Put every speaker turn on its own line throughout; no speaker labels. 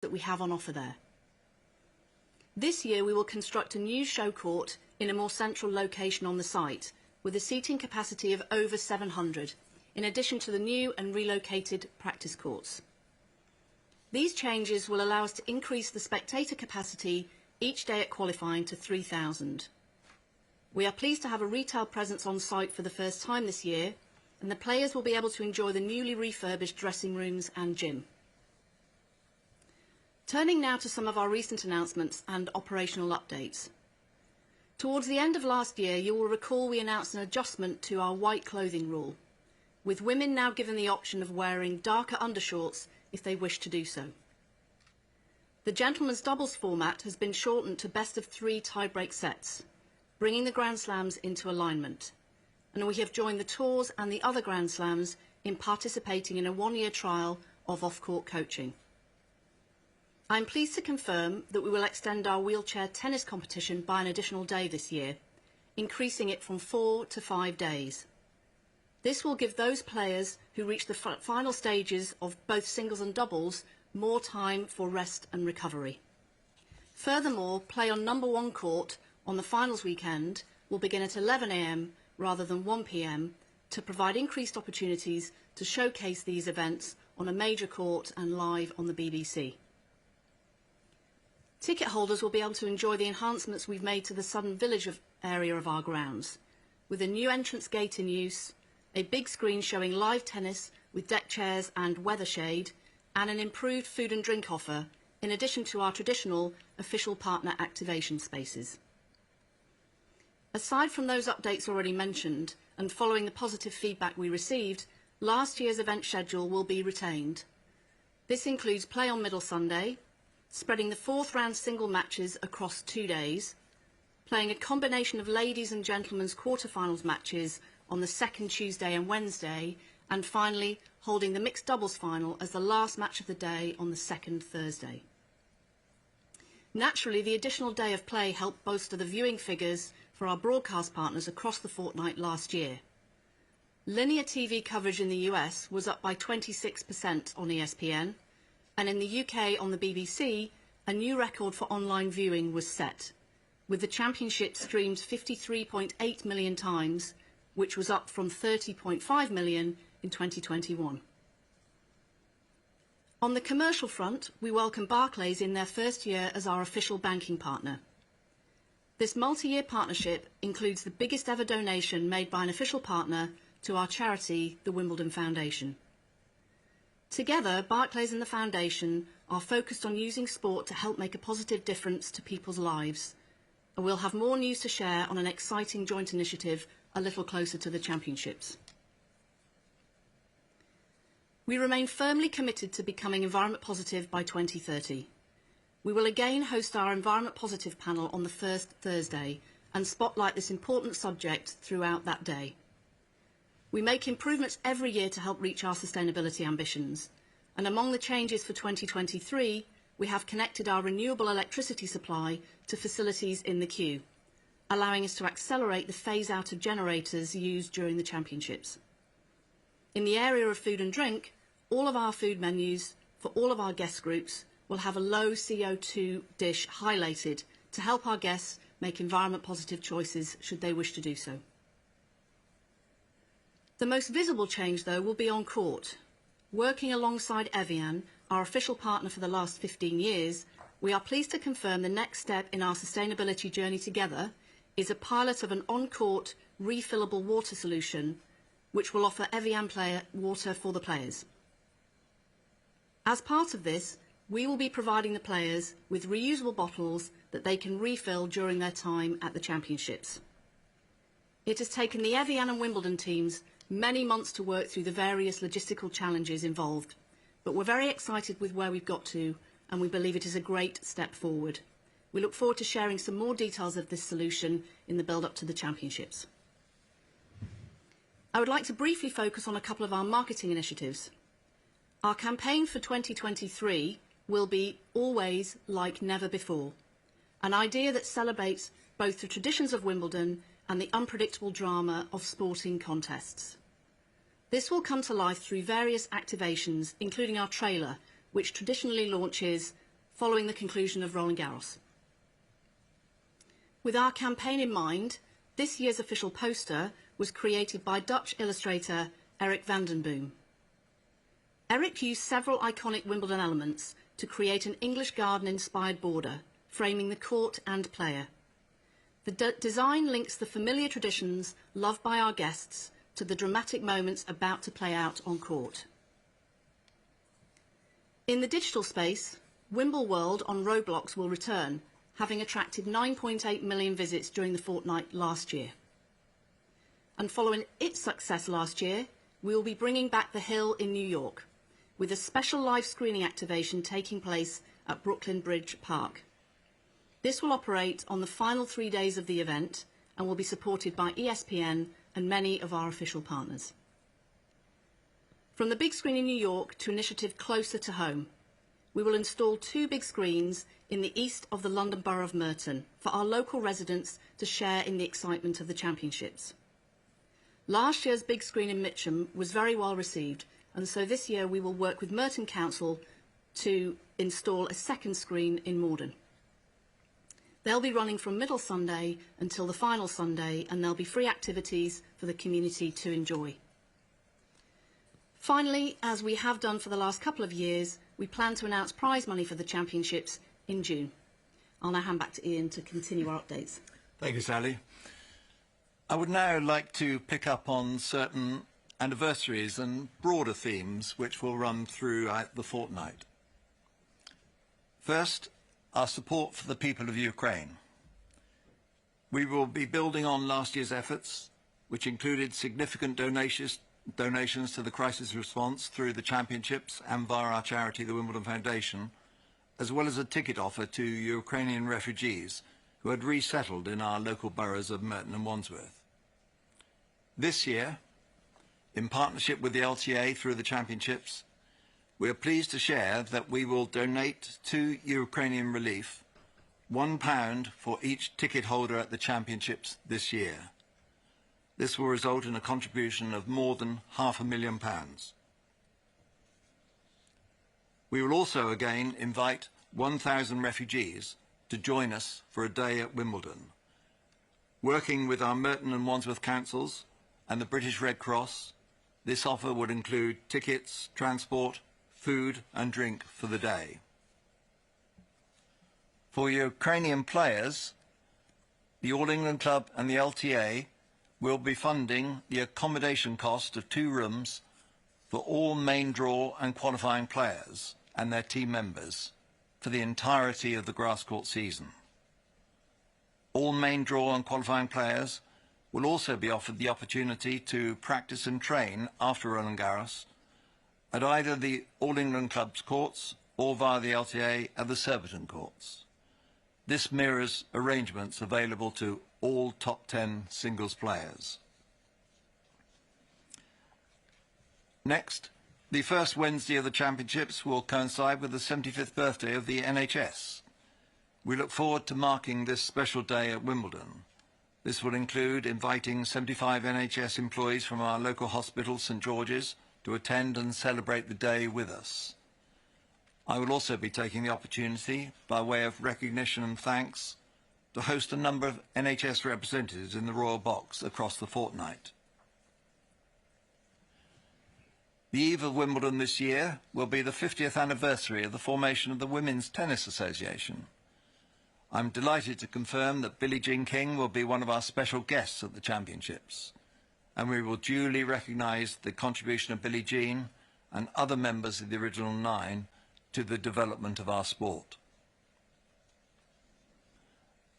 that we have on offer there. This year we will construct a new show court in a more central location on the site, with a seating capacity of over 700, in addition to the new and relocated practice courts. These changes will allow us to increase the spectator capacity each day at qualifying to 3,000. We are pleased to have a retail presence on site for the first time this year, and the players will be able to enjoy the newly refurbished dressing rooms and gym. Turning now to some of our recent announcements and operational updates. Towards the end of last year, you will recall we announced an adjustment to our white clothing rule, with women now given the option of wearing darker undershorts if they wish to do so. The gentlemen's doubles format has been shortened to best of 3 tie-break sets, bringing the Grand Slams into alignment, and we have joined the tours and the other Grand Slams in participating in a 1-year trial of off-court coaching. I am pleased to confirm that we will extend our wheelchair tennis competition by an additional day this year, increasing it from 4 to 5 days. This will give those players who reach the final stages of both singles and doubles more time for rest and recovery. Furthermore, play on number 1 court on the finals weekend will begin at 11 AM rather than 1 PM to provide increased opportunities to showcase these events on a major court and live on the BBC. Ticket holders will be able to enjoy the enhancements we've made to the Southern Village area of our grounds, with a new entrance gate in use, a big screen showing live tennis with deck chairs and weather shade, and an improved food and drink offer, in addition to our traditional official partner activation spaces. Aside from those updates already mentioned, and following the positive feedback we received, last year's event schedule will be retained. This includes play on Middle Sunday, spreading the 4th round single matches across 2 days, playing a combination of ladies' and gentlemen's quarterfinals matches on the 2nd Tuesday and Wednesday, and finally holding the mixed doubles final as the last match of the day on the 2nd Thursday. Naturally, the additional day of play helped bolster the viewing figures for our broadcast partners across the fortnight last year. Linear TV coverage in the US was up by 26% on ESPN, and in the UK on the BBC, a new record for online viewing was set, with the championship streamed 53.8 million times, which was up from 30.5 million in 2021. On the commercial front, we welcome Barclays in their first year as our official banking partner. This multi-year partnership includes the biggest ever donation made by an official partner to our charity, the Wimbledon Foundation. Together, Barclays and the Foundation are focused on using sport to help make a positive difference to people's lives, and we'll have more news to share on an exciting joint initiative a little closer to the championships. We remain firmly committed to becoming environment positive by 2030. We will again host our Environment Positive panel on the first Thursday and spotlight this important subject throughout that day. We make improvements every year to help reach our sustainability ambitions, and among the changes for 2023, we have connected our renewable electricity supply to facilities in the queue, allowing us to accelerate the phase-out of generators used during the championships. In the area of food and drink, all of our food menus for all of our guest groups will have a low CO2 dish highlighted to help our guests make environment positive choices should they wish to do so. The most visible change, though, will be on court. Working alongside Evian, our official partner for the last 15 years, we are pleased to confirm the next step in our sustainability journey together is a pilot of an on-court refillable water solution which will offer Evian player water for the players. As part of this, we will be providing the players with reusable bottles that they can refill during their time at the championships. It has taken the Evian and Wimbledon teams many months to work through the various logistical challenges involved, but we're very excited with where we've got to, and we believe it is a great step forward. We look forward to sharing some more details of this solution in the build-up to the championships. I would like to briefly focus on a couple of our marketing initiatives. Our campaign for 2023 will be Always Like Never Before, an idea that celebrates both the traditions of Wimbledon and the unpredictable drama of sporting contests. This will come to life through various activations, including our trailer, which traditionally launches following the conclusion of Roland Garros. With our campaign in mind, this year's official poster was created by Dutch illustrator Eric van den Boom. Eric used several iconic Wimbledon elements to create an English garden-inspired border, framing the court and player. The design links the familiar traditions loved by our guests to the dramatic moments about to play out on court. In the digital space, Wimbleworld on Roblox will return, having attracted 9.8 million visits during the fortnight last year. And following its success last year, we will be bringing back The Hill in New York, with a special live screening activation taking place at Brooklyn Bridge Park. This will operate on the final 3 days of the event and will be supported by ESPN and many of our official partners. From the big screen in New York to initiative closer to home, we will install 2 big screens in the east of the London Borough of Merton for our local residents to share in the excitement of the championships. Last year's big screen in Mitcham was very well received, and so this year we will work with Merton Council to install a second screen in Morden. They'll be running from Middle Sunday until the final Sunday, and there'll be free activities for the community to enjoy. Finally, as we have done for the last couple of years, we plan to announce prize money for the championships in June. I'll now hand back to Ian to continue our updates.
Thank you, Sally. I would now like to pick up on certain anniversaries and broader themes which will run throughout the fortnight. First, our support for the people of Ukraine. We will be building on last year's efforts, which included significant donations to the crisis response through the championships and via our charity, the Wimbledon Foundation, as well as a ticket offer to Ukrainian refugees who had resettled in our local boroughs of Merton and Wandsworth. This year, in partnership with the LTA through the championships, we are pleased to share that we will donate to Ukrainian relief £1 for each ticket holder at the championships this year. This will result in a contribution of more than £500,000. We will also again invite 1,000 refugees to join us for a day at Wimbledon. Working with our Merton and Wandsworth councils and the British Red Cross, this offer would include tickets, transport, food and drink for the day. For Ukrainian players, the All England Club and the LTA will be funding the accommodation cost of 2 rooms for all main draw and qualifying players and their team members for the entirety of the grass court season. All main draw and qualifying players will also be offered the opportunity to practice and train after Roland Garros at either the All England Club's courts or via the LTA at the Surbiton courts. This mirrors arrangements available to all top 10 singles players. Next, the first Wednesday of the championships will coincide with the 75th birthday of the NHS. We look forward to marking this special day at Wimbledon. This will include inviting 75 NHS employees from our local hospital, St George's, to attend and celebrate the day with us. I will also be taking the opportunity, by way of recognition and thanks, to host a number of NHS representatives in the Royal Box across the fortnight. The eve of Wimbledon this year will be the 50th anniversary of the formation of the Women's Tennis Association. I'm delighted to confirm that Billie Jean King will be one of our special guests at the championships, and we will duly recognise the contribution of Billie Jean and other members of the original 9 to the development of our sport.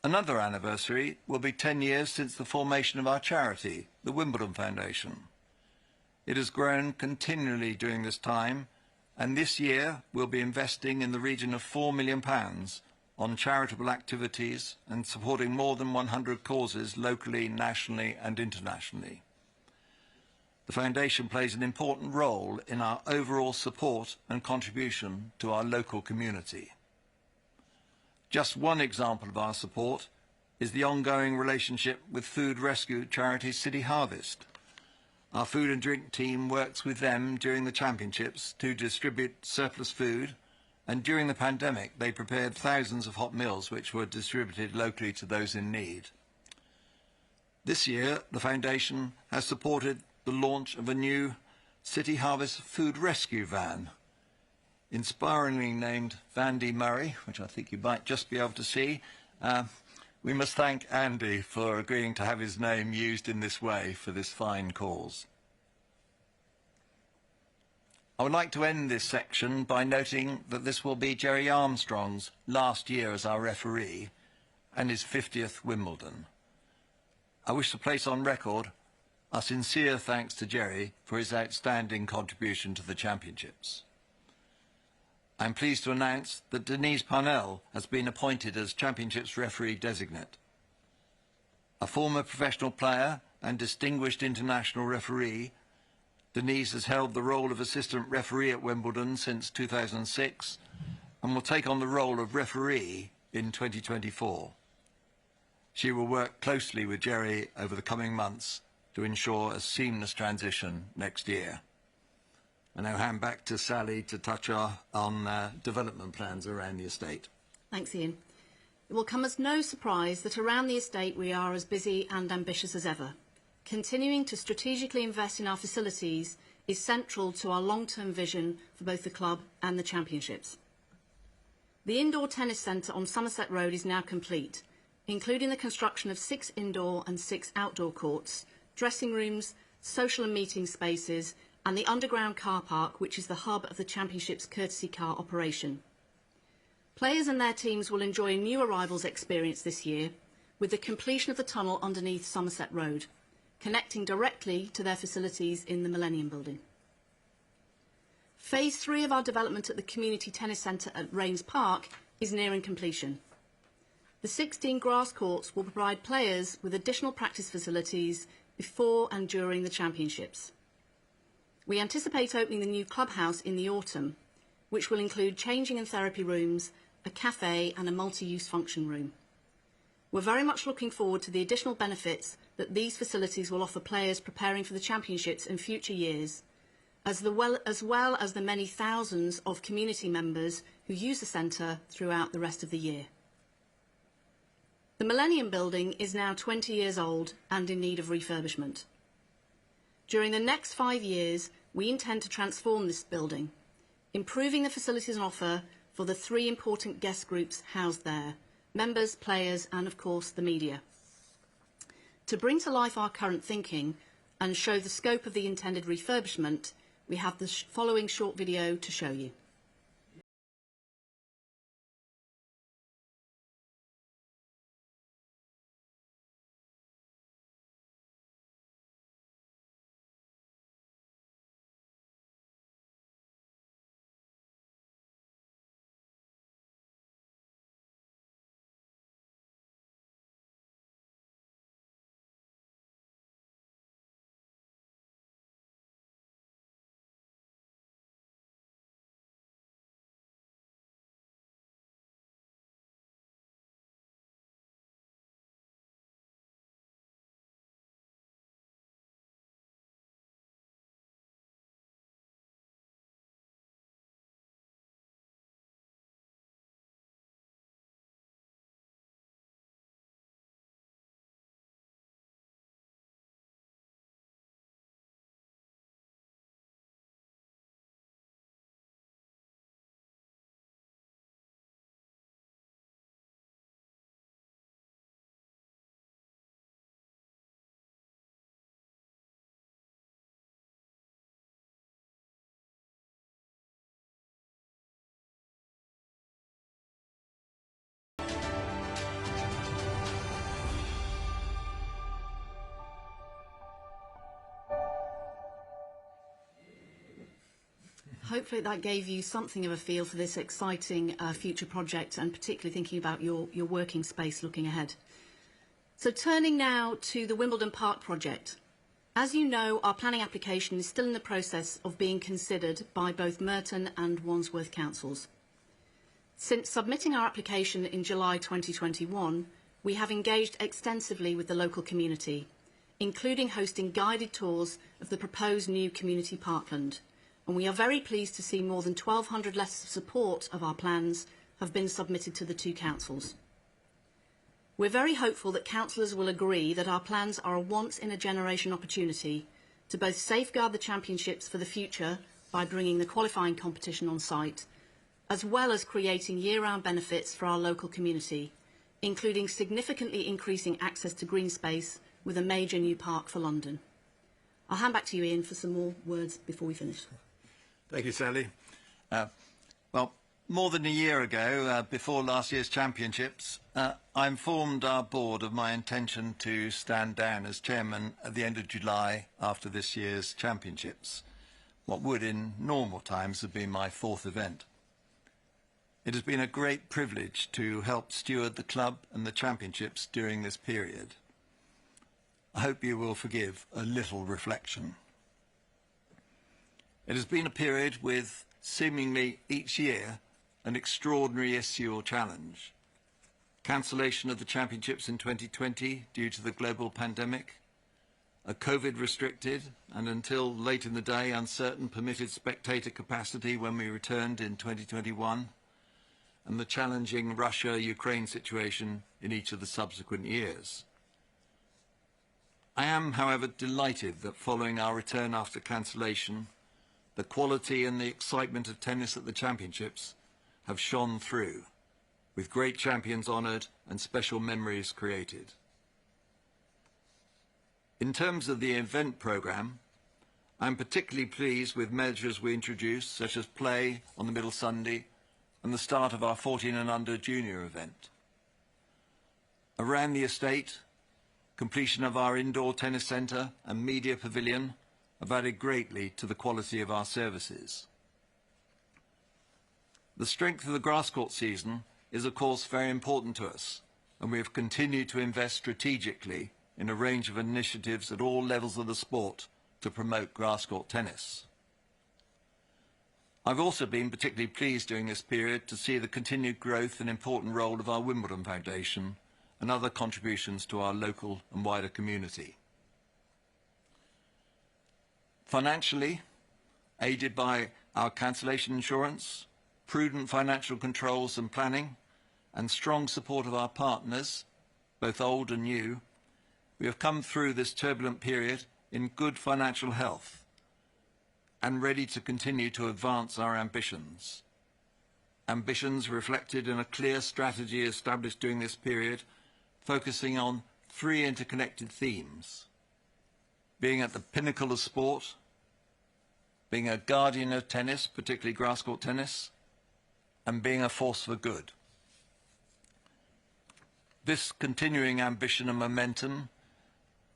Another anniversary will be 10 years since the formation of our charity, the Wimbledon Foundation. It has grown continually during this time, and this year we'll be investing in the region of £4 million on charitable activities and supporting more than 100 causes locally, nationally and internationally. The Foundation plays an important role in our overall support and contribution to our local community. Just one example of our support is the ongoing relationship with food rescue charity City Harvest. Our food and drink team works with them during the championships to distribute surplus food and during the pandemic they prepared thousands of hot meals which were distributed locally to those in need. This year, the Foundation has supported the launch of a new City Harvest food rescue van, inspiringly named Vandy Murray, which I think you might just be able to see. We must thank Andy for agreeing to have his name used in this way for this fine cause. I would like to end this section by noting that this will be Jerry Armstrong's last year as our referee and his 50th Wimbledon. I wish to place on record our sincere thanks to Jerry for his outstanding contribution to the championships. I'm pleased to announce that Denise Parnell has been appointed as Championships referee designate. A former professional player and distinguished international referee, Denise has held the role of assistant referee at Wimbledon since 2006 and will take on the role of referee in 2024. She will work closely with Jerry over the coming months to ensure a seamless transition next year. I now hand back to Sally to touch on development plans around the estate.
Thanks, Ian. It will come as no surprise that around the estate we are as busy and ambitious as ever. Continuing to strategically invest in our facilities is central to our long-term vision for both the club and the championships. The indoor tennis centre on Somerset Road is now complete, including the construction of 6 indoor and 6 outdoor courts, dressing rooms, social and meeting spaces, and the underground car park, which is the hub of the Championship's courtesy car operation. Players and their teams will enjoy a new arrivals experience this year with the completion of the tunnel underneath Somerset Road, connecting directly to their facilities in the Millennium Building. Phase 3 of our development at the Community Tennis Centre at Rains Park is nearing completion. The 16 grass courts will provide players with additional practice facilities before and during the championships. We anticipate opening the new clubhouse in the autumn, which will include changing and therapy rooms, a cafe and a multi-use function room. We're very much looking forward to the additional benefits that these facilities will offer players preparing for the championships in future years, as well as the many thousands of community members who use the centre throughout the rest of the year. The Millennium Building is now 20 years old and in need of refurbishment. During the next 5 years, we intend to transform this building, improving the facilities and offer for the 3 important guest groups housed there: members, players, and of course the media. To bring to life our current thinking and show the scope of the intended refurbishment, we have the following short video to show you. Hopefully that gave you something of a feel for this exciting future project, and particularly thinking about your working space looking ahead. So turning now to the Wimbledon Park project. As you know, our planning application is still in the process of being considered by both Merton and Wandsworth councils. Since submitting our application in July 2021, we have engaged extensively with the local community, including hosting guided tours of the proposed new community parkland, and we are very pleased to see more than 1,200 letters of support of our plans have been submitted to the two councils. We're very hopeful that councillors will agree that our plans are a once-in-a-generation opportunity to both safeguard the championships for the future by bringing the qualifying competition on site, as well as creating year-round benefits for our local community, including significantly increasing access to green space with a major new park for London. I'll hand back to you, Ian, for some more words before we finish.
Thank you, Sally. Well, more than a year ago, before last year's championships, I informed our board of my intention to stand down as chairman at the end of July after this year's championships, what would in normal times have been my fourth event. It has been a great privilege to help steward the club and the championships during this period. I hope you will forgive a little reflection. It has been a period with seemingly each year an extraordinary issue or challenge. Cancellation of the championships in 2020 due to the global pandemic, a COVID-restricted and until late in the day uncertain permitted spectator capacity when we returned in 2021, and the challenging Russia-Ukraine situation in each of the subsequent years. I am, however, delighted that following our return after cancellation, the quality and the excitement of tennis at the championships have shone through, with great champions honoured and special memories created. In terms of the event programme, I'm particularly pleased with measures we introduced, such as play on the middle Sunday and the start of our 14 and under junior event. Around the estate, completion of our indoor tennis centre and media pavilion have added greatly to the quality of our services. The strength of the grass court season is of course very important to us, and we have continued to invest strategically in a range of initiatives at all levels of the sport to promote grass court tennis. I've also been particularly pleased during this period to see the continued growth and important role of our Wimbledon Foundation and other contributions to our local and wider community. Financially, aided by our cancellation insurance, prudent financial controls and planning, and strong support of our partners, both old and new, we have come through this turbulent period in good financial health and ready to continue to advance our ambitions. Ambitions reflected in a clear strategy established during this period, focusing on three interconnected themes: being at the pinnacle of sport, being a guardian of tennis, particularly grass court tennis, and being a force for good. This continuing ambition and momentum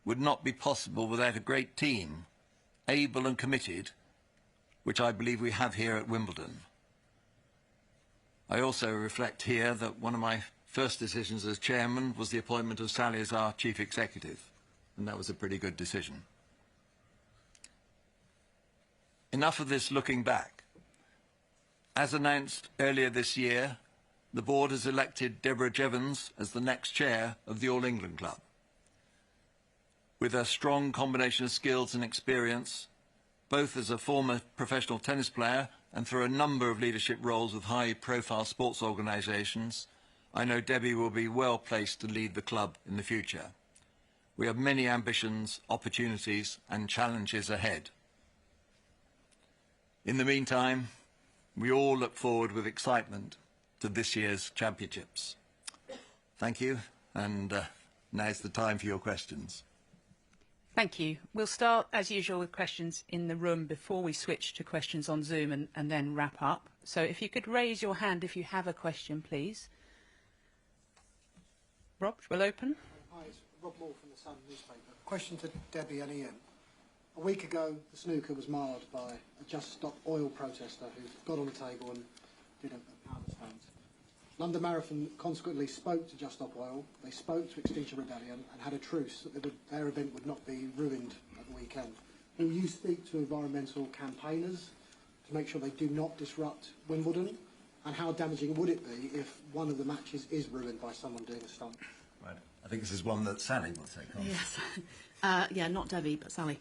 would not be possible without a great team, able and committed, which I believe we have here at Wimbledon. I also reflect here that one of my first decisions as chairman was the appointment of Sally as our chief executive, and that was a pretty good decision. Enough of this looking back. As announced earlier this year, the board has elected Deborah Jevons as the next chair of the All England Club. With a strong combination of skills and experience, both as a former professional tennis player and through a number of leadership roles with high-profile sports organisations, I know Debbie will be well placed to lead the club in the future. We have many ambitions, opportunities and challenges ahead. In the meantime, we all look forward with excitement to this year's championships. Thank you, and now's the time for your questions.
Thank you. We'll start, as usual, with questions in the room before we switch to questions on Zoom and then wrap up. So if you could raise your hand if you have a question, please. Rob, we'll open.
Hi, it's Rob Moore from the Sun newspaper. Question to Debbie and Ian. A week ago, the snooker was marred by a Just Stop Oil protester who got on the table and did a power stunt. London Marathon consequently spoke to Just Stop Oil, they spoke to Extinction Rebellion and had a truce that their event would not be ruined at the weekend. Will you speak to environmental campaigners to make sure they do not disrupt Wimbledon? And how damaging would it be if one of the matches is ruined by someone doing a stunt?
Right. I think this is one that Sally will take on.
Yes. Yeah, not Debbie, but Sally.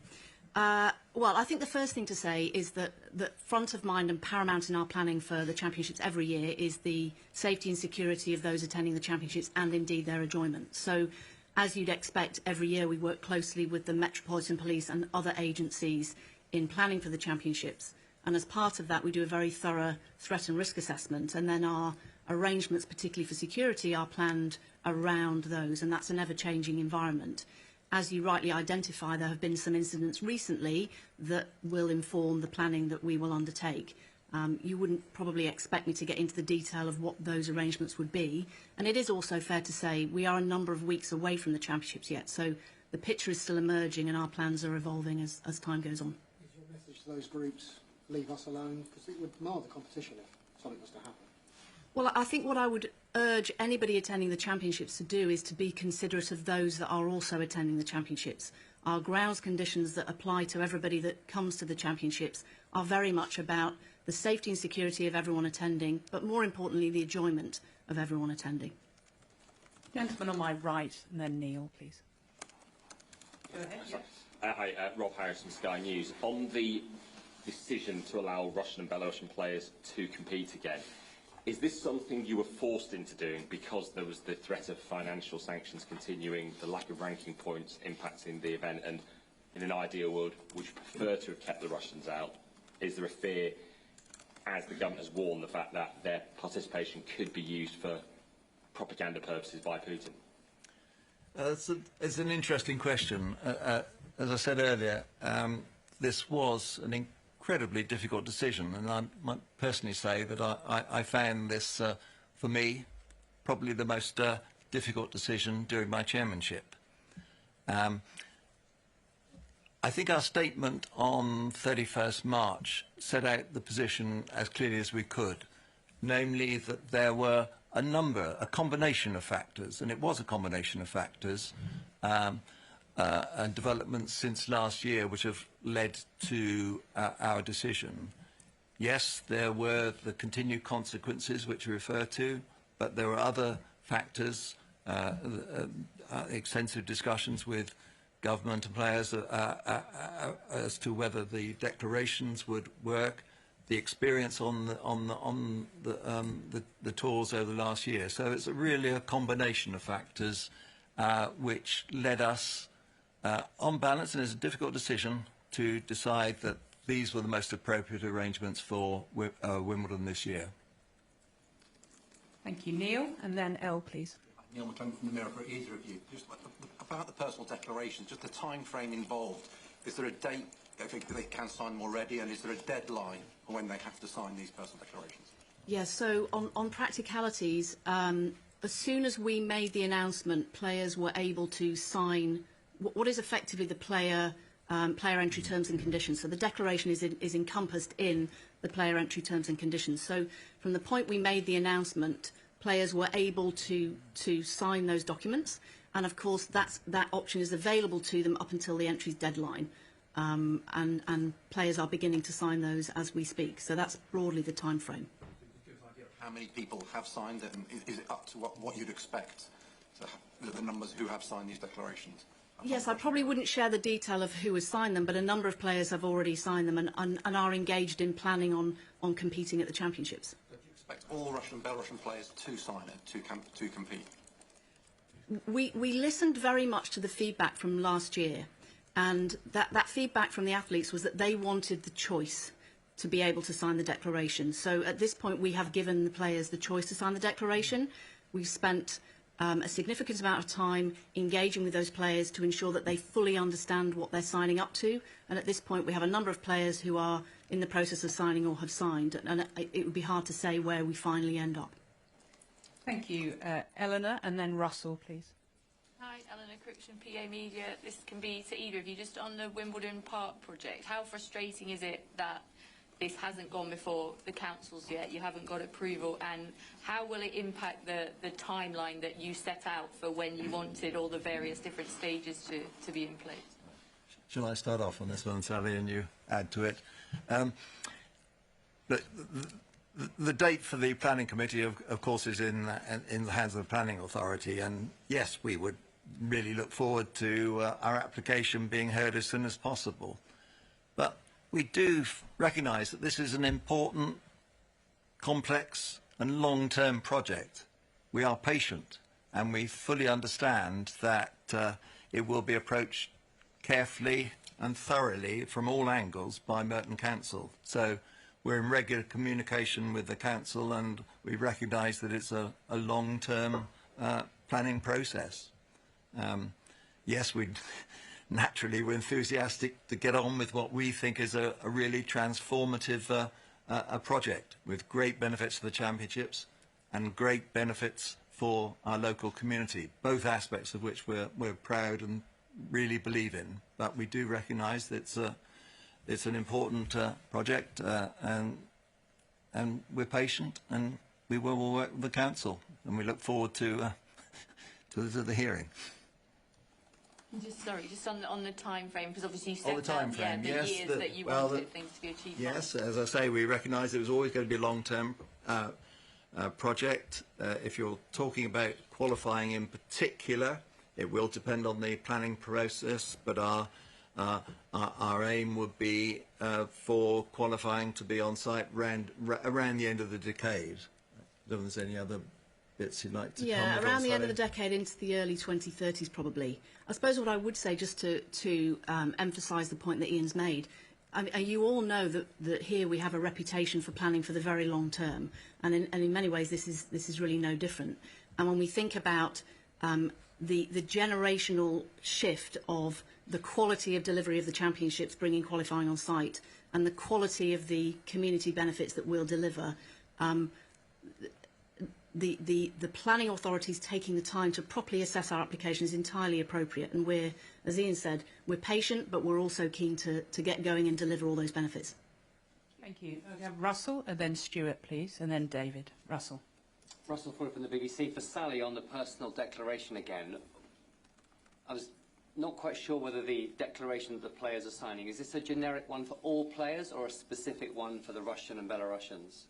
Well, I think the first thing to say is that front of mind and paramount in our planning for the championships every year is the safety and security of those attending the championships and indeed their enjoyment. So, as you'd expect, every year we work closely with the Metropolitan Police and other agencies in planning for the championships. And as part of that, we do a very thorough threat and risk assessment, and then our arrangements, particularly for security, are planned around those, and that's an ever-changing environment. As you rightly identify, there have been some incidents recently that will inform the planning that we will undertake. You wouldn't probably expect me to get into the detail of what those arrangements would be. And it is also fair to say we are a number of weeks away from the championships yet, so the picture is still emerging and our plans are evolving as time goes on.
Is your message to those groups, leave us alone? Because it would mar the competition if something was to happen.
Well, I think what I would urge anybody attending the championships to do is to be considerate of those that are also attending the championships. Our grounds conditions that apply to everybody that comes to the championships are very much about the safety and security of everyone attending, but more importantly, the enjoyment of everyone attending.
Gentleman on my right, and then Neil, please. Go ahead. Yes.
Hi, Rob Harris from Sky News. On the decision to allow Russian and Belarusian players to compete again, is this something you were forced into doing because there was the threat of financial sanctions continuing, the lack of ranking points impacting the event, and in an ideal world, would you prefer to have kept the Russians out? Is there a fear, as the government has warned, the fact that their participation could be used for propaganda purposes by Putin?
It's an interesting question. As I said earlier, this was an incredibly difficult decision, and I might personally say that I found this, for me, probably the most difficult decision during my chairmanship. I think our statement on 31st March set out the position as clearly as we could, namely that there were a combination of factors, and it was a combination of factors, and developments since last year which have led to our decision. Yes, there were the continued consequences which we refer to, but there were other factors, extensive discussions with government and players as to whether the declarations would work, the experience on the tours over the last year. So it's really a combination of factors which led us, on balance, and it's a difficult decision, to decide that these were the most appropriate arrangements for Wimbledon this year.
Thank you, Neil, and then Elle, please.
Neil McClung from the Mirror for either of you. Just about the personal declaration, just the time frame involved. Is there a date they can sign them already, and is there a deadline for when they have to sign these personal declarations?
Yes, so on practicalities, as soon as we made the announcement, players were able to sign what is effectively the player entry terms and conditions. So the declaration is encompassed in the player entry terms and conditions. So from the point we made the announcement, players were able to sign those documents, and of course that option is available to them up until the entry's deadline, and players are beginning to sign those as we speak. So that's broadly the time frame.
Give us an idea of how many people have signed it, and is it up to what you'd expect, the numbers who have signed these declarations?
Yes, I probably wouldn't share the detail of who has signed them, but a number of players have already signed them and are engaged in planning on competing at the championships.
Do you expect all Russian and Belarusian players to sign it, to compete?
We listened very much to the feedback from last year, and that feedback from the athletes was that they wanted the choice to be able to sign the declaration. So at this point we have given the players the choice to sign the declaration. We've spent a significant amount of time engaging with those players to ensure that they fully understand what they're signing up to, and at this point we have a number of players who are in the process of signing or have signed, and it would be hard to say where we finally end up.
Thank you, Eleanor, and then Russell, please.
Hi, Eleanor Crooks from PA Media. This can be to either of you. Just on the Wimbledon Park project, how frustrating is it that this hasn't gone before the councils yet? You haven't got approval, and how will it impact the timeline that you set out for when you wanted all the various different stages to be in place?
Shall I start off on this one, Sally, and you add to it? The date for the planning committee, of course, is in the hands of the planning authority, and yes, we would really look forward to our application being heard as soon as possible. But we do recognise that this is an important, complex and long-term project. We are patient and we fully understand that it will be approached carefully and thoroughly from all angles by Merton Council. So we're in regular communication with the Council and we recognise that it's a long-term planning process. Yes, naturally we're enthusiastic to get on with what we think is a really transformative project with great benefits for the championships and great benefits for our local community, both aspects of which we're proud and really believe in. But we do recognise that it's an important project and we're patient and we will work with the Council and we look forward to the hearing.
Just on the time frame, because obviously you set
the time frame,
the
yes,
years that you wanted things to be achieved.
Yes, as I say, we recognise it was always going to be a long-term project. If you're talking about qualifying in particular, it will depend on the planning process, but our aim would be for qualifying to be on site around the end of the decade. I don't know if there's any other bits you'd like to comment on.
Yeah, around the end of the decade into the early 2030s probably. I suppose what I would say, just to emphasise the point that Ian's made, you all know that here we have a reputation for planning for the very long term, and in many ways this is really no different. And when we think about the generational shift of the quality of delivery of the championships, bringing qualifying on site, and the quality of the community benefits that we'll deliver, the planning authorities taking the time to properly assess our application is entirely appropriate, and we're, as Ian said, we're patient, but we're also keen to get going and deliver all those benefits.
Thank you. Okay, Russell, and then Stuart, please, and then David. Russell.
Russell Ford from the BBC. For Sally, on the personal declaration again, I was not quite sure whether the declaration that the players are signing, is this a generic one for all players or a specific one for the Russian and Belarusians?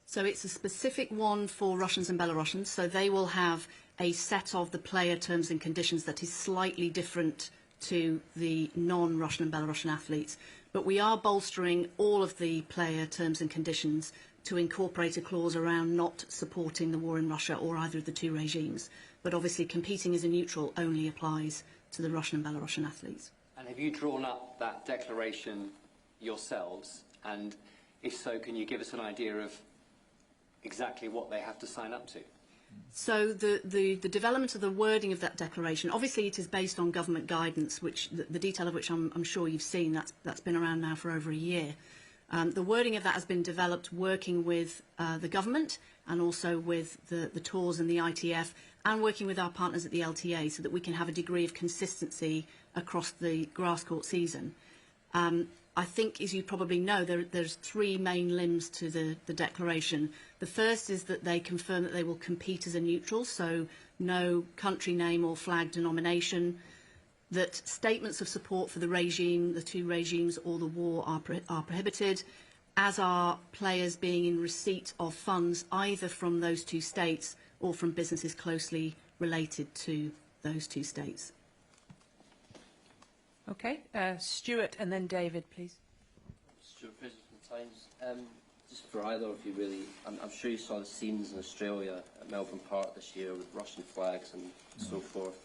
So it's a specific one for Russians and Belarusians, so they will have a set of the player terms and conditions that is slightly different to the non-Russian and Belarusian athletes. But we are bolstering all of the player terms and conditions to incorporate a clause around not supporting the war in Russia or either of the two regimes. But obviously competing as a neutral only applies to the Russian and Belarusian athletes.
And have you drawn up that declaration yourselves? And if so, can you give us an idea of exactly what they have to sign up to?
So the development of the wording of that declaration, obviously it is based on government guidance, which the detail of which I'm sure you've seen. That's been around now for over a year. The wording of that has been developed working with the government and also with the tours and the ITF and working with our partners at the LTA so that we can have a degree of consistency across the grass court season. I think, as you probably know, there's three main limbs to the declaration. The first is that they confirm that they will compete as a neutral, so no country name or flag denomination, that statements of support for the regime, the two regimes, or the war are prohibited, as are players being in receipt of funds either from those two states or from businesses closely related to those two states.
Okay, Stuart and then David, please.
Stuart Fraser from the Times. Just for either of you, really, I'm sure you saw the scenes in Australia at Melbourne Park this year with Russian flags and so forth.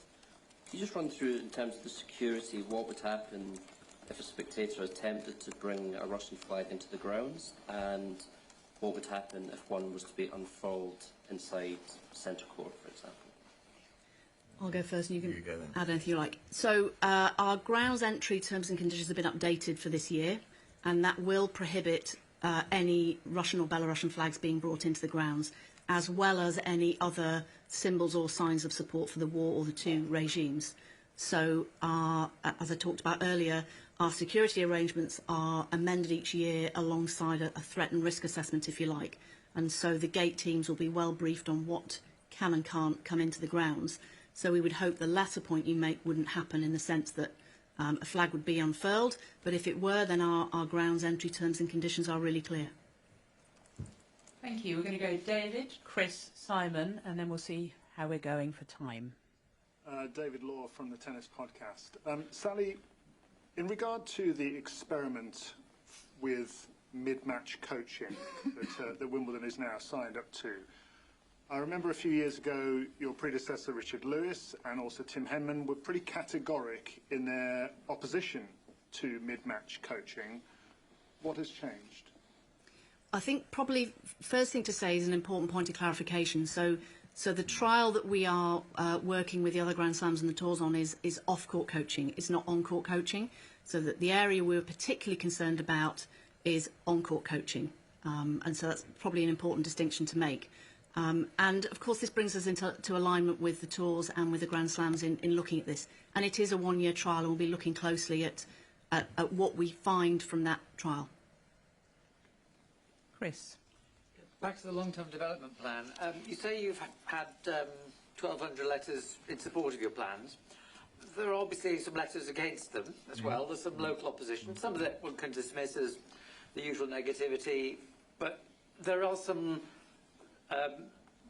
Can you just run through, in terms of the security, what would happen if a spectator attempted to bring a Russian flag into the grounds, and what would happen if one was to be unfurled inside centre court, for example?
I'll go first and you can add anything you like. So our grounds entry terms and conditions have been updated for this year, and that will prohibit any Russian or Belarusian flags being brought into the grounds, as well as any other symbols or signs of support for the war or the two regimes. So as I talked about earlier, our security arrangements are amended each year alongside a threat and risk assessment, if you like. And so the gate teams will be well briefed on what can and can't come into the grounds. So we would hope the latter point you make wouldn't happen, in the sense that a flag would be unfurled. But if it were, then our grounds entry terms and conditions are really clear.
Thank you. We're going to go David, Chris, Simon, and then we'll see how we're going for time.
David Law from the Tennis Podcast. Sally, In regard to the experiment with mid-match coaching that Wimbledon is now signed up to, I remember a few years ago your predecessor Richard Lewis and also Tim Henman were pretty categoric in their opposition to mid-match coaching. What has changed?
I think probably first thing to say is an important point of clarification. So the trial that we are working with the other Grand Slams and the tours on is off-court coaching. It's not on-court coaching. So that the area we're particularly concerned about is on-court coaching. And so that's probably an important distinction to make. And of course this brings us into alignment with the tours and with the Grand Slams in looking at this. And it is a one-year trial, and we'll be looking closely at what we find from that trial.
Chris.
Back to the long-term development plan. You say you've had 1,200 letters in support of your plans. There are obviously some letters against them as well. There's some local opposition. Some of it one can dismiss as the usual negativity, but there are some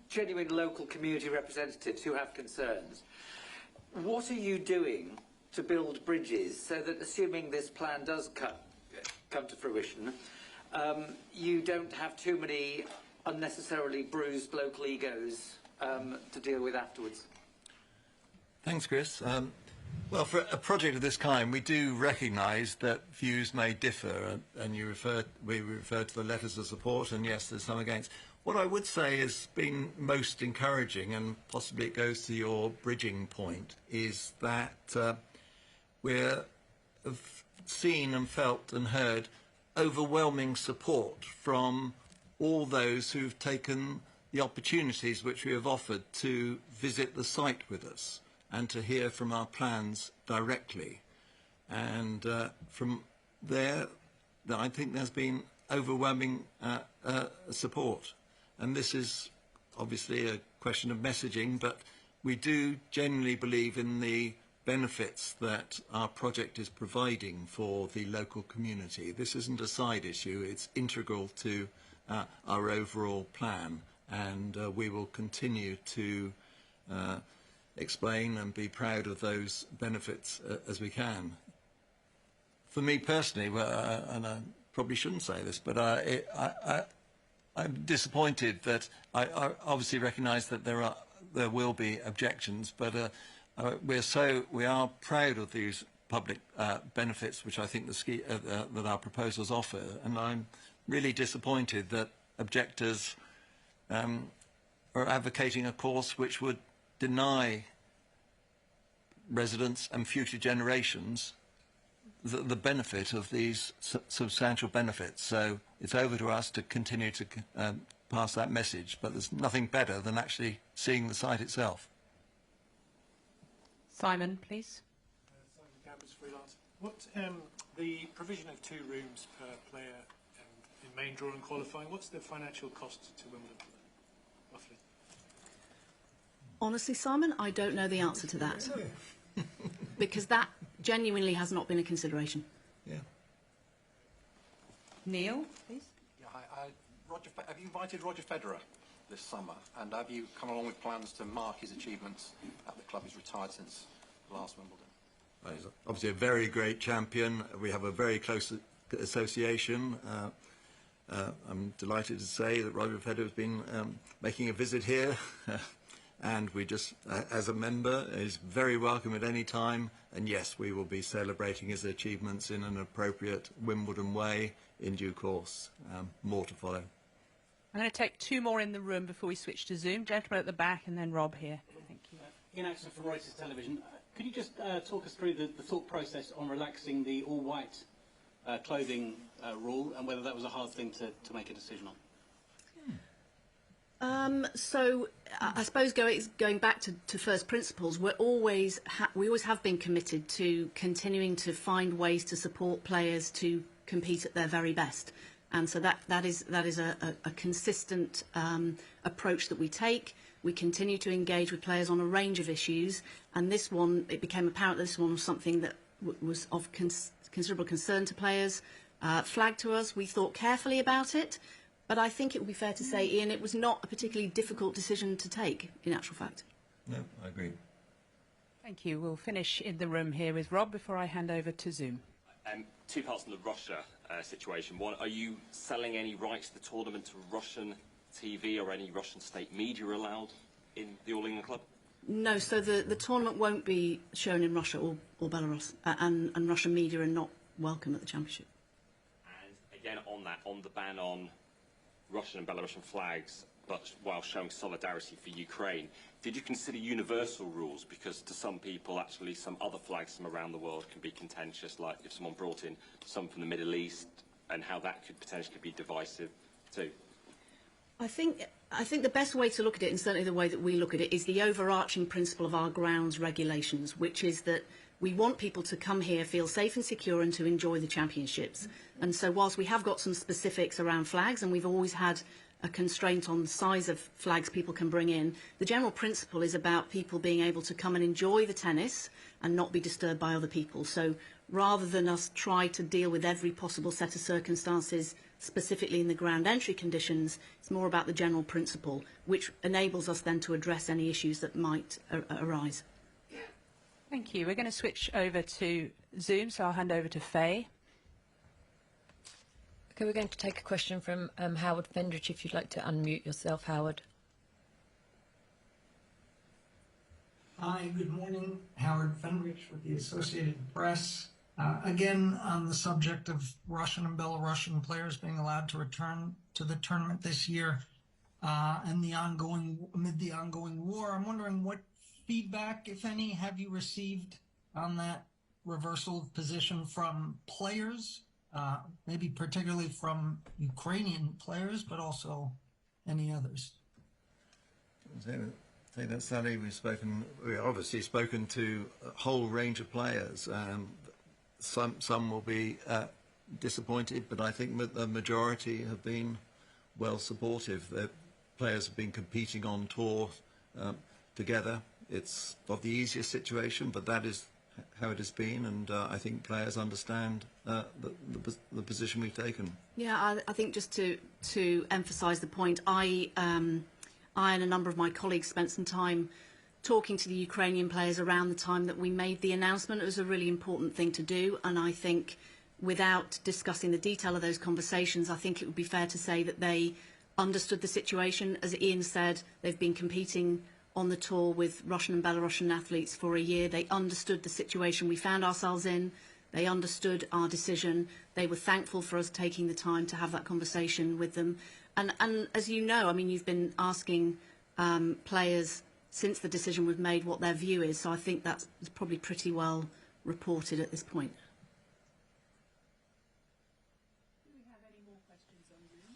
genuine local community representatives who have concerns. What are you doing to build bridges so that, assuming this plan does come to fruition, you don't have too many unnecessarily bruised local egos to deal with afterwards?
Thanks, Chris. Well, for a project of this kind, we do recognise that views may differ, and we refer to the letters of support, and yes, there's some against. What I would say has been most encouraging, and possibly it goes to your bridging point, is that we've seen and felt and heard overwhelming support from all those who've taken the opportunities which we have offered to visit the site with us and to hear from our plans directly. And from there, I think there's been overwhelming support. And this is obviously a question of messaging, but we do genuinely believe in the benefits that our project is providing for the local community. This isn't a side issue, it's integral to our overall plan, and we will continue to explain and be proud of those benefits as we can. For me personally, and I probably shouldn't say this, but I'm disappointed that I obviously recognise that there will be objections, but we are proud of these public benefits which I think that our proposals offer, and I'm really disappointed that objectors are advocating a course which would deny residents and future generations the benefit of these substantial benefits. So it's over to us to continue to pass that message, but there's nothing better than actually seeing the site itself.
Simon, please.
Simon Campus, freelance. What the provision of 2 rooms per player in main draw and qualifying, what's the financial cost to Wimbledon, roughly?
Honestly, Simon, I don't know the answer to that. Because that genuinely has not been a consideration.
Yeah.
Neil, please.
Yeah, have you invited Roger Federer this summer, and have you come along with plans to mark his achievements at the club? He's retired since the last Wimbledon.
Well, he's obviously a very great champion. We have a very close association. I'm delighted to say that Roger Federer has been making a visit here. And we just, as a member, is very welcome at any time. And yes, we will be celebrating his achievements in an appropriate Wimbledon way in due course. More to follow.
I'm going to take 2 more in the room before we switch to Zoom. Gentleman at the back, and then Rob here. Thank you.
Ian Axon from Reuters Television. Could you just talk us through the thought process on relaxing the all-white clothing rule, and whether that was a hard thing to make a decision on?
So I suppose going back to first principles, we always have been committed to continuing to find ways to support players to compete at their very best, and so that is a consistent approach that we take. We continue to engage with players on a range of issues, and this one, it became apparent that this one was something that was of considerable concern to players, flagged to us. We thought carefully about it. But I think it would be fair to say, Ian, it was not a particularly difficult decision to take, in actual fact.
No, I agree.
Thank you. We'll finish in the room here with Rob before I hand over to Zoom.
Two parts on the Russia situation. One, are you selling any rights to the tournament to Russian TV or any Russian state media allowed in the All England Club?
No, so the tournament won't be shown in Russia or Belarus, and Russian media are not welcome at the championship.
And again, on that, on the ban on Russian and Belarusian flags, but while showing solidarity for Ukraine, did you consider universal rules? Because to some people, actually, some other flags from around the world can be contentious, like if someone brought in some from the Middle East, and how that could potentially be divisive too.
I think the best way to look at it, and certainly the way that we look at it, is the overarching principle of our grounds regulations, which is that we want people to come here, feel safe and secure, and to enjoy the championships. And so whilst we have got some specifics around flags, and we've always had a constraint on the size of flags people can bring in, the general principle is about people being able to come and enjoy the tennis and not be disturbed by other people. So rather than us try to deal with every possible set of circumstances specifically in the ground entry conditions, it's more about the general principle, which enables us then to address any issues that might arise.
Thank you. We're going to switch over to Zoom, so I'll hand over to Faye.
Okay, we're going to take a question from Howard Fendrich, if you'd like to unmute yourself, Howard.
Hi, good morning. Howard Fendrich with the Associated Press. Again, on the subject of Russian and Belarusian players being allowed to return to the tournament this year and amid the ongoing war, I'm wondering what feedback, if any, have you received on that reversal of position from players? Maybe particularly from Ukrainian players, but also any others.
I think that Sally, we've obviously spoken to a whole range of players. Some will be disappointed, but I think the majority have been well supportive. The players have been competing on tour together. It's not the easiest situation, but that is how it has been, and I think players understand the position we've taken.
Yeah, I think just to emphasise the point, I and a number of my colleagues spent some time talking to the Ukrainian players around the time that we made the announcement. It was a really important thing to do, and I think without discussing the detail of those conversations, I think it would be fair to say that they understood the situation. As Ian said, they've been competing on the tour with Russian and Belarusian athletes for a year. They understood the situation we found ourselves in. They understood our decision. They were thankful for us taking the time to have that conversation with them. And as you know, I mean, you've been asking players since the decision was made what their view is. So I think that's probably pretty well reported at this point.
Do we have any more questions on Zoom?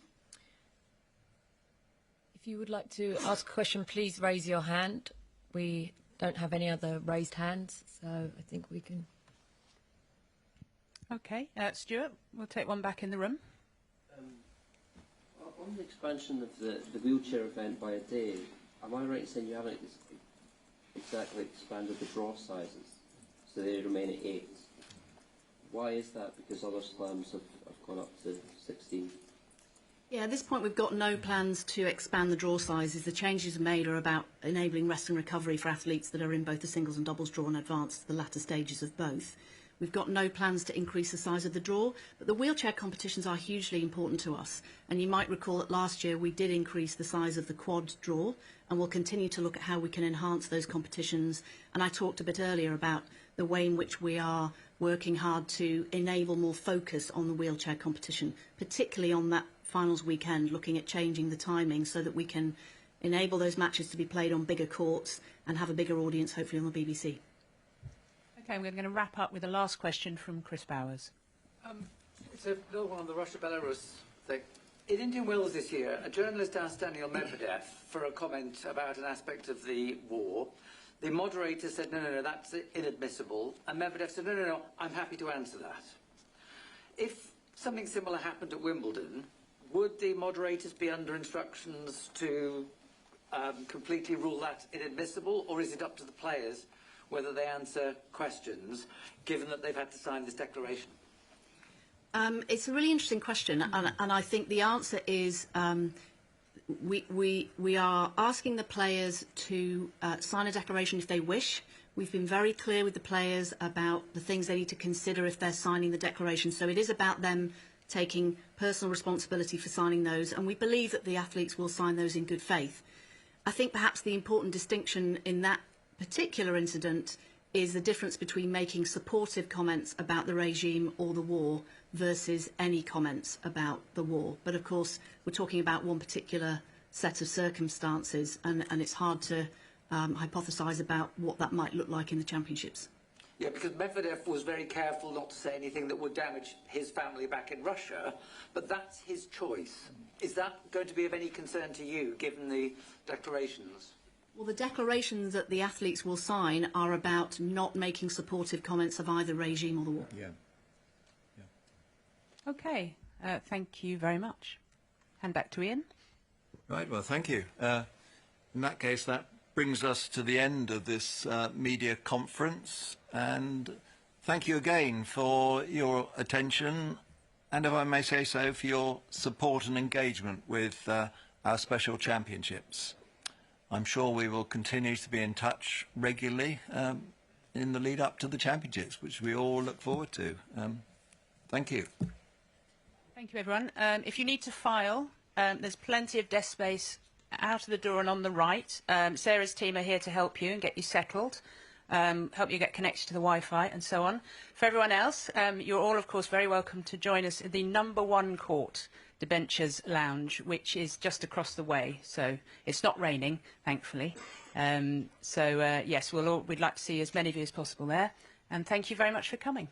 If you would like to ask a question, please raise your hand. We don't have any other raised hands, so I think we can.
Okay, Stuart, we'll take one back in the room.
On the expansion of the wheelchair event by a day, am I right in saying you haven't exactly expanded the draw sizes, so they remain at 8? Why is that? Because other slams have gone up to 16.
Yeah, at this point we've got no plans to expand the draw sizes. The changes made are about enabling rest and recovery for athletes that are in both the singles and doubles draw and advance to the latter stages of both. We've got no plans to increase the size of the draw, but the wheelchair competitions are hugely important to us. And you might recall that last year we did increase the size of the quad draw, and we'll continue to look at how we can enhance those competitions. And I talked a bit earlier about the way in which we are working hard to enable more focus on the wheelchair competition, particularly on that finals weekend, looking at changing the timing so that we can enable those matches to be played on bigger courts and have a bigger audience, hopefully, on the BBC.
Okay, we're going to wrap up with the last question from Chris Bowers.
It's a little one on the Russia-Belarus thing. In Indian Wells this year, a journalist asked Daniel Medvedev for a comment about an aspect of the war. The moderator said, no, that's inadmissible. And Medvedev said, no, I'm happy to answer that. If something similar happened at Wimbledon, would the moderators be under instructions to completely rule that inadmissible, or is it up to the players whether they answer questions, given that they've had to sign this declaration?
It's a really interesting question, and I think the answer is we are asking the players to sign a declaration if they wish. We've been very clear with the players about the things they need to consider if they're signing the declaration. So it is about them taking personal responsibility for signing those, and we believe that the athletes will sign those in good faith. I think perhaps the important distinction in that particular incident is the difference between making supportive comments about the regime or the war versus any comments about the war. But of course, we're talking about one particular set of circumstances, and it's hard to hypothesise about what that might look like in the championships.
Yeah, because Medvedev was very careful not to say anything that would damage his family back in Russia, but that's his choice. Is that going to be of any concern to you, given the declarations?
Well, the declarations that the athletes will sign are about not making supportive comments of either regime or the war.
Yeah.
Okay, thank you very much. Hand back to Ian.
Right, well, thank you. In that case, that brings us to the end of this media conference, and thank you again for your attention and, if I may say so, for your support and engagement with our special championships. I'm sure we will continue to be in touch regularly in the lead up to the championships, which we all look forward to. Thank you.
Thank you, everyone. If you need to file, there's plenty of desk space out of the door and on the right. Sarah's team are here to help you and get you settled, help you get connected to the Wi-Fi and so on. For everyone else, you're all, of course, very welcome to join us in the #1 court, Debentures Lounge, which is just across the way. So it's not raining, thankfully. Yes, we'd like to see as many of you as possible there. And thank you very much for coming.